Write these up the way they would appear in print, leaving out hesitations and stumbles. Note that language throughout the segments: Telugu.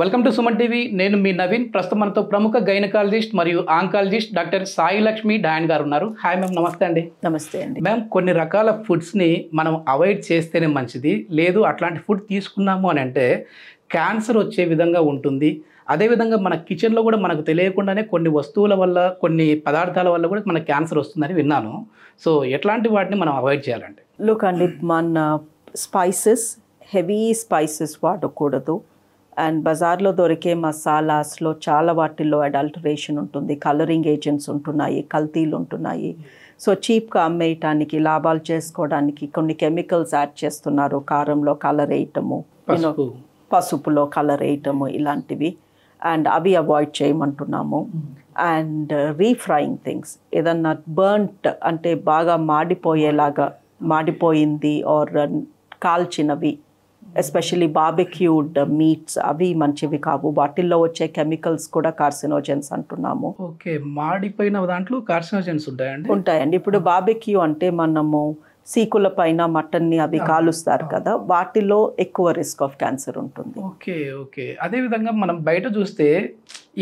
Welcome to Suman TV. నేను మీ నవీన్. ప్రస్తుతం మనతో ప్రముఖ గైనకాలజిస్ట్ మరియు oncologist doctor Sai Lakshmi Diane గారు ఉన్నారు. హాయ్ మ్యామ్, నమస్తే అండి. నమస్తే అండి. మ్యామ్, కొన్ని రకాల ఫుడ్స్ని మనం అవాయిడ్ చేస్తేనే మంచిది, లేదు అట్లాంటి ఫుడ్ తీసుకున్నాము అని అంటే క్యాన్సర్ వచ్చే విధంగా ఉంటుంది. అదేవిధంగా మన కిచెన్లో కూడా మనకు తెలియకుండానే కొన్ని వస్తువుల వల్ల, కొన్ని పదార్థాల వల్ల కూడా మనకు క్యాన్సర్ వస్తుందని విన్నాను. సో ఎట్లాంటి వాటిని మనం అవాయిడ్ చేయాలంటే? లుక్ అండి, మన స్పైసెస్, హెవీ స్పైసెస్ వాడకూడదు. అండ్ బజార్లో దొరికే మసాలాస్లో చాలా వాటిల్లో అడల్టరేషన్ ఉంటుంది, కలరింగ్ ఏజెంట్స్ ఉంటున్నాయి, కల్తీలు ఉంటున్నాయి. సో చీప్గా అమ్మేయటానికి, లాభాలు చేసుకోవడానికి కొన్ని కెమికల్స్ యాడ్ చేస్తున్నారు. కారంలో కలర్ వేయటము, పసుపులో కలర్ వేయటము, ఇలాంటివి. అండ్ అవి అవాయిడ్ చేయమంటున్నాము. అండ్ రీఫ్రైయింగ్ థింగ్స్, ఏదన్నా బర్న్ట్ అంటే బాగా మాడిపోయింది ఆర్ కాల్చినవి, ఎస్పెషలీ బార్బెక్యూడ్ మీట్స్, అవి మంచివి కావు. వాటిల్లో వచ్చే కెమికల్స్ కూడా కార్సినోజెన్స్ అంటున్నాము. ఓకే, మాడిపోయిన దాంట్లో కార్సినోజెన్స్ ఉంటాయండి. ఇప్పుడు బార్బెక్యూ అంటే మనము సీకుల పైన మటన్ని అవి కాలుస్తారు కదా, వాటిలో ఎక్కువ రిస్క్ ఆఫ్ క్యాన్సర్ ఉంటుంది. Okay okay. అదేవిధంగా మనం బయట చూస్తే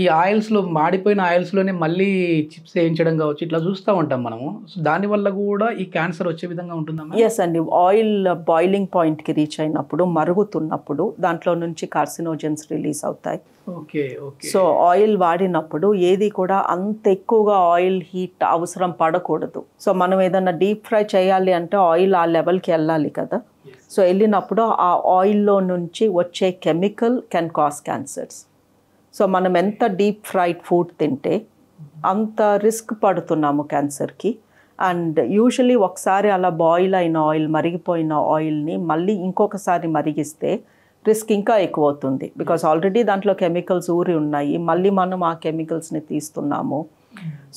ఈ ఆయిల్స్లో, మాడిపోయిన ఆయిల్స్లోనే మళ్ళీ చిప్స్ వేయించడం కావచ్చు, ఇట్లా చూస్తూ ఉంటాం మనము. సో దానివల్ల కూడా ఈ క్యాన్సర్ వచ్చే విధంగా ఉంటుందా? ఎస్ అండి. ఆయిల్ బాయిలింగ్ పాయింట్కి రీచ్ అయినప్పుడు, మరుగుతున్నప్పుడు దాంట్లో నుంచి కార్సినోజెన్స్ రిలీజ్ అవుతాయి. Okay okay. సో ఆయిల్ వాడినప్పుడు ఏది కూడా అంత ఎక్కువగా ఆయిల్ హీట్ అవసరం పడకూడదు. సో మనం ఏదైనా డీప్ ఫ్రై చేయాలి అంటే ఆయిల్ ఆ లెవెల్కి వెళ్ళాలి కదా. సో వెళ్ళినప్పుడు ఆ ఆయిల్లో నుంచి వచ్చే chemical can cause cancers. So మనం ఎంత డీప్ ఫ్రైడ్ ఫుడ్ తింటే అంత రిస్క్ పడుతున్నాము క్యాన్సర్కి. అండ్ యూజువలీ ఒకసారి అలా బాయిల్ అయిన ఆయిల్, మరిగిపోయిన ఆయిల్ని మళ్ళీ ఇంకొకసారి మరిగిస్తే రిస్క్ ఇంకా ఎక్కువ అవుతుంది. బికాస్ ఆల్రెడీ దాంట్లో కెమికల్స్ ఊరి ఉన్నాయి, మళ్ళీ మనం ఆ కెమికల్స్ని తీస్తున్నాము.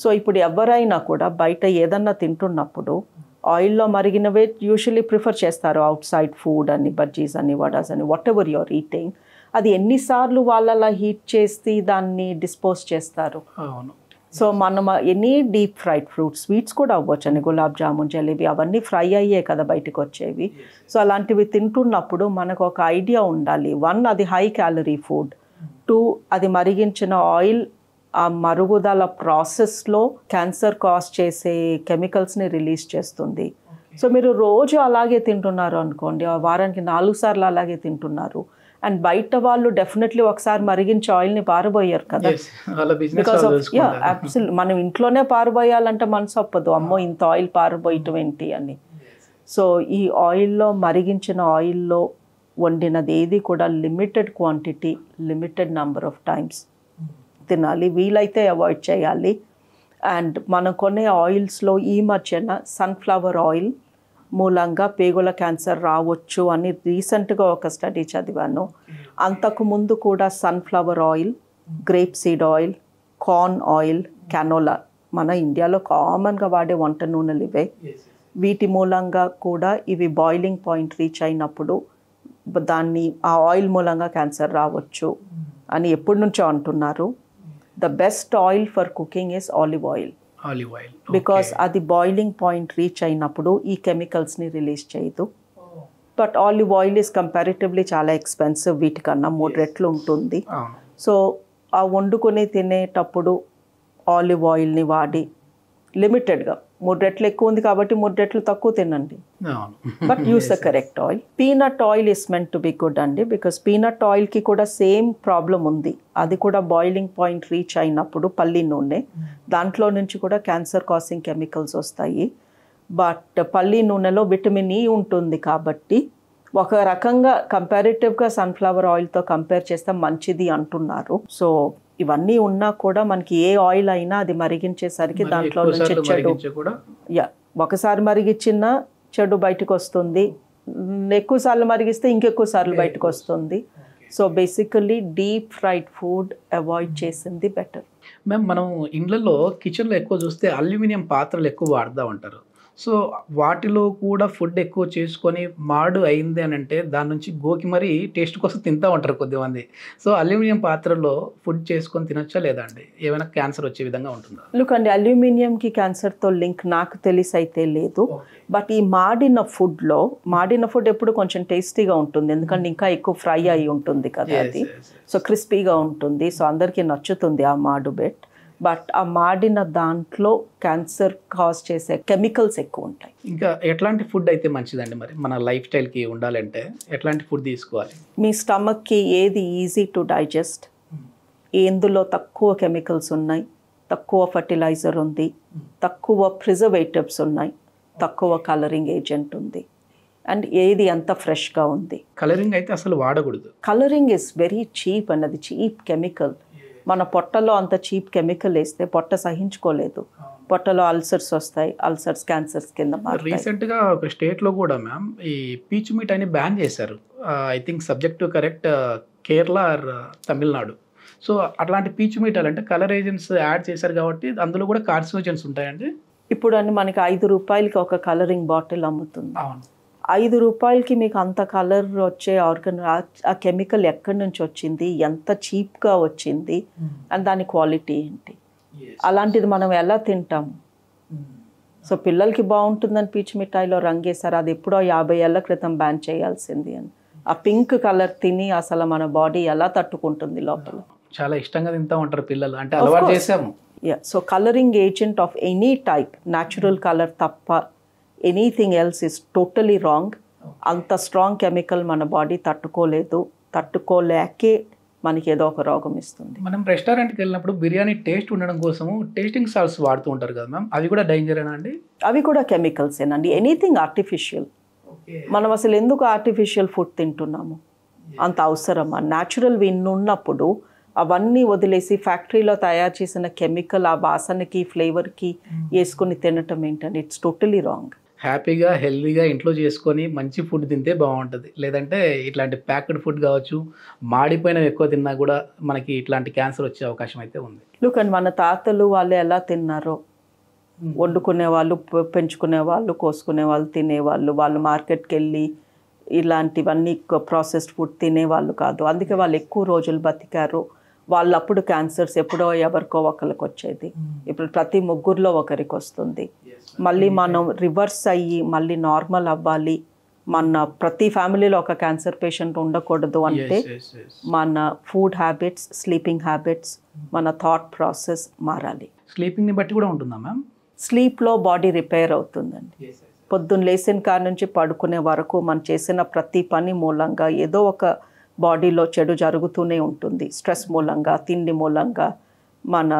సో ఇప్పుడు ఎవరైనా కూడా బయట ఏదన్నా తింటున్నప్పుడు ఆయిల్లో మరిగినవే యూజువలీ ప్రిఫర్ చేస్తారు. అవుట్ సైడ్ ఫుడ్ అని, బజ్జీస్ అని, వడాస్ అని, వాట్ ఎవర్ యువర్ ఈటింగ్, అది ఎన్నిసార్లు వాళ్ళలా హీట్ చేసి దాన్ని డిస్పోజ్ చేస్తారు. సో మనం any deep fried fruits, sweets కూడా అవ్వచ్చు అండి, గులాబ్ జామున్, జలేబీ, అవన్నీ ఫ్రై అయ్యే కదా బయటకు వచ్చేవి. సో అలాంటివి తింటున్నప్పుడు మనకు ఒక ఐడియా ఉండాలి. 1, అది హై క్యాలరీ ఫుడ్. 2, అది మరిగించిన ఆయిల్ ఆ మరుగుదల ప్రాసెస్లో క్యాన్సర్ కాజ్ చేసే కెమికల్స్ని రిలీజ్ చేస్తుంది. సో మీరు రోజు అలాగే తింటున్నారు అనుకోండి, వారానికి 4 సార్లు అలాగే తింటున్నారు. అండ్ బయట వాళ్ళు డెఫినెట్లీ ఒకసారి మరిగించే ఆయిల్ని పారబోయారు కదా. బికాస్ ఆఫ్ అబ్సల్యూట్, మనం ఇంట్లోనే పారబోయాలంటే మనసు ఒప్పదు, అమ్మో ఇంత ఆయిల్ పారబోయటం ఏంటి అని. సో ఈ ఆయిల్లో, మరిగించిన ఆయిల్లో వండినది ఏది కూడా limited quantity, limited number of times తినాలి, వీలైతే అవాయిడ్ చేయాలి. అండ్ మనం కొనే ఆయిల్స్లో ఈ మధ్యన సన్ఫ్లవర్ ఆయిల్ మూలంగా పేగుల క్యాన్సర్ రావచ్చు అని రీసెంట్గా ఒక స్టడీ చదివాను. అంతకుముందు కూడా sunflower oil, grape seed oil, corn oil, canola, మన ఇండియాలో కామన్గా వాడే వంట నూనెలు ఇవే. వీటి మూలంగా కూడా ఇవి బాయిలింగ్ పాయింట్ రీచ్ అయినప్పుడు ఆ ఆయిల్ మూలంగా క్యాన్సర్ రావచ్చు అని ఎప్పటి నుంచో అంటున్నారు. The best oil for cooking is olive oil. Because అది బాయిలింగ్ పాయింట్ రీచ్ అయినప్పుడు ఈ కెమికల్స్ని రిలీజ్ చేయదు. But olive oil is comparatively చాలా ఎక్స్పెన్సివ్, వీటికన్నా 3 రెట్లు ఉంటుంది. సో ఆ వండుకొని తినేటప్పుడు ఆలివ్ ఆయిల్ని వాడి లిమిటెడ్గా, 3 రెట్లు ఎక్కువ ఉంది కాబట్టి 3 రెట్లు తక్కువ తినండి, but use the correct oil. Peanut oil is meant to be good అండి, బికాస్ పీనట్ ఆయిల్కి కూడా సేమ్ ప్రాబ్లం ఉంది. అది కూడా బాయిలింగ్ పాయింట్ రీచ్ అయినప్పుడు పల్లి నూనె, దాంట్లో నుంచి కూడా క్యాన్సర్ కాసింగ్ కెమికల్స్ వస్తాయి. బట్ పల్లి నూనెలో విటమిన్ ఈ ఉంటుంది కాబట్టి ఒక రకంగా కంపారిటివ్గా సన్ఫ్లవర్ ఆయిల్తో కంపేర్ చేస్తే మంచిది అంటున్నారు. సో ఇవన్నీ ఉన్నా కూడా మనకి ఏ ఆయిల్ అయినా అది మరిగించేసరికి దాంట్లో నుంచి చెడు, ఒకసారి మరిగించిన చెడు బయటకు వస్తుంది, ఎక్కువసార్లు మరిగిస్తే ఇంకెక్కువ సార్లు బయటకు వస్తుంది. So basically deep fried food avoid చేసింది బెటర్. మ్యామ్, మనం ఇండ్లలో కిచెన్లో ఎక్కువ చూస్తే అల్యూమినియం పాత్రలు ఎక్కువ వాడుతూ ఉంటారు. సో వాటిలో కూడా ఫుడ్ ఎక్కువ చేసుకొని మాడు అయింది అని అంటే దాని నుంచి గోకి మరి టేస్ట్ కోసం తింటూ ఉంటారు కొద్దిమంది. సో అల్యూమినియం పాత్రలో ఫుడ్ చేసుకొని తినొచ్చా లేదా అండి? ఏమైనా క్యాన్సర్ వచ్చే విధంగా ఉంటుందా? లుక్ అండి, అల్యూమినియంకి క్యాన్సర్తో లింక్ నాకు తెలిసి అయితే లేదు. బట్ ఈ మాడిన ఫుడ్ ఎప్పుడు కొంచెం టేస్టీగా ఉంటుంది, ఎందుకంటే ఇంకా ఎక్కువ ఫ్రై అయి ఉంటుంది కదా అది. సో క్రిస్పీగా ఉంటుంది, సో అందరికీ నచ్చుతుంది ఆ మాడు బెట్. బట్ ఆ మాడిన దాంట్లో క్యాన్సర్ కాజ్ చేసే కెమికల్స్ ఎక్కువ ఉంటాయి. ఇంకా ఎట్లాంటి ఫుడ్ అయితే మంచిదండి మరి మన లైఫ్ స్టైల్కి ఉండాలంటే ఎట్లాంటి ఫుడ్ తీసుకోవాలి? మీ స్టమక్కి ఏది ఈజీ టు డైజెస్ట్, ఎందులో తక్కువ కెమికల్స్ ఉన్నాయి, తక్కువ ఫర్టిలైజర్ ఉంది, తక్కువ ప్రిజర్వేటివ్స్ ఉన్నాయి, తక్కువ కలరింగ్ ఏజెంట్ ఉంది, అండ్ ఏది అంత ఫ్రెష్గా ఉంది. కలరింగ్ అయితే అసలు వాడకూడదు. Colouring is very cheap and అది చీప్ కెమికల్. మన పొట్టలో అంత చీప్ కెమికల్ వేస్తే పొట్ట సహించుకోలేదు, పొట్టలో అల్సర్స్ వస్తాయి, అల్సర్స్ క్యాన్సర్స్ కింద మారుతాయి. రీసెంట్గా ఒక స్టేట్లో కూడా మ్యామ్ ఈ పీచు మీట్ అని బ్యాన్ చేశారు. I think subject correct Kerala or Tamil Nadu. So అట్లాంటి పీచు మీటాలు అంటే కలర్ ఏజెంట్స్ యాడ్ చేశారు కాబట్టి అందులో కూడా కార్సినోజన్స్ ఉంటాయండి. ఇప్పుడు అని మనకి 5 రూపాయలకి ఒక కలరింగ్ బాటిల్ అమ్ముతుంది. అవును. 5 రూపాయలకి మీకు అంత కలర్ వచ్చే ఆ కెమికల్ ఎక్కడి నుంచి వచ్చింది, ఎంత చీప్గా వచ్చింది, అండ్ దాని క్వాలిటీ ఏంటి, అలాంటిది మనం ఎలా తింటాము? సో పిల్లలకి బాగుంటుందని పీచు మిఠాయిలో రంగేశారు, అది ఎప్పుడో 50 ఏళ్ల క్రితం బ్యాన్ చేయాల్సింది అని. ఆ పింక్ కలర్ తిని అసలు మన బాడీ ఎలా తట్టుకుంటుంది లోపల? చాలా ఇష్టంగా తింటా ఉంటారు పిల్లలు, అంటే అలవాటు చేసాము. So colouring agent of any type, natural colour తప్ప anything else is totally wrong. అంత స్ట్రాంగ్ కెమికల్ మన బాడీ తట్టుకోలేకే మనకి ఏదో ఒక రోగం ఇస్తుంది. మనం రెస్టారెంట్కి వెళ్ళినప్పుడు బిర్యానీ టేస్ట్ ఉండడం కోసము టేస్టింగ్ సాల్ట్స్ వాడుతూ ఉంటారు కదా మ్యామ్, అవి కూడా డేంజరేనా అండి? అవి కూడా కెమికల్స్ ఏనండి. Anything artificial. మనం అసలు ఎందుకు ఆర్టిఫిషియల్ ఫుడ్ తింటున్నాము? అంత అవసరమా? న్యాచురల్ ఉన్నప్పుడు అవన్నీ వదిలేసి ఫ్యాక్టరీలో తయారు చేసిన కెమికల్ ఆ వాసనకి ఫ్లేవర్కి వేసుకుని తినటం ఏంటండి? It's totally wrong. హ్యాపీగా హెల్తీగా ఇంట్లో చేసుకొని మంచి ఫుడ్ తింటే బాగుంటుంది. లేదంటే ఇట్లాంటి ప్యాక్డ్ ఫుడ్ కావచ్చు, మాడిపోయినవి ఎక్కువ తిన్నా కూడా మనకి ఇట్లాంటి క్యాన్సర్ వచ్చే అవకాశం అయితే ఉంది. లుక్ అండ్ మన తాతలు వాళ్ళు ఎలా తిన్నారో, వండుకునే వాళ్ళు, పెంచుకునే వాళ్ళు, కోసుకునే వాళ్ళు, తినేవాళ్ళు. వాళ్ళు మార్కెట్కి వెళ్ళి ఇలాంటివన్నీ ప్రాసెస్డ్ ఫుడ్ తినేవాళ్ళు కాదు, అందుకే వాళ్ళు ఎక్కువ రోజులు బతికారు. వాళ్ళు అప్పుడు క్యాన్సర్స్ ఎప్పుడో ఎవరికో ఒకరికి వచ్చేది, ఇప్పుడు ప్రతి ముగ్గురులో ఒకరికి వస్తుంది. మళ్ళీ మనం రివర్స్ అయ్యి మళ్ళీ నార్మల్ అవ్వాలి, మన ప్రతి ఫ్యామిలీలో ఒక క్యాన్సర్ పేషెంట్ ఉండకూడదు అంటే మన ఫుడ్ హ్యాబిట్స్, స్లీపింగ్ హ్యాబిట్స్, మన థాట్ ప్రాసెస్ మారాలి. స్లీపింగ్ని బట్టి కూడా ఉంటుందా మ్యామ్? స్లీప్లో బాడీ రిపేర్ అవుతుందండి. పొద్దున్న లేచిన కాడ నుంచి పడుకునే వరకు మనం చేసిన ప్రతి పని మూలంగా ఏదో ఒక బాడీలో చెడు జరుగుతూనే ఉంటుంది. స్ట్రెస్ మూలంగా, తిండి మూలంగా, మన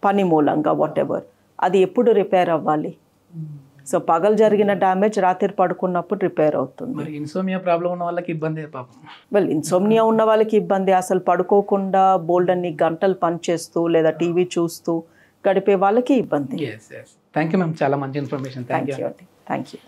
పని మూలంగా, వాట్ ఎవర్. అది ఎప్పుడు రిపేర్ అవ్వాలి? సో పగలు జరిగిన డ్యామేజ్ రాత్రి పడుకున్నప్పుడు రిపేర్ అవుతుంది. మరి ఇన్సోమియా ప్రాబ్లం ఉన్న వాళ్ళకి ఇబ్బంది పాపం. వెల్, ఇన్సోమ్నియా ఉన్న వాళ్ళకి ఇబ్బంది. అసలు పడుకోకుండా బోల్డ్ అన్ని గంటలు పనిచేస్తూ లేదా టీవీ చూస్తూ గడిపే వాళ్ళకి ఇబ్బంది. థ్యాంక్ యూ మ్యామ్, చాలా మంచి ఇన్ఫర్మేషన్. Thank you.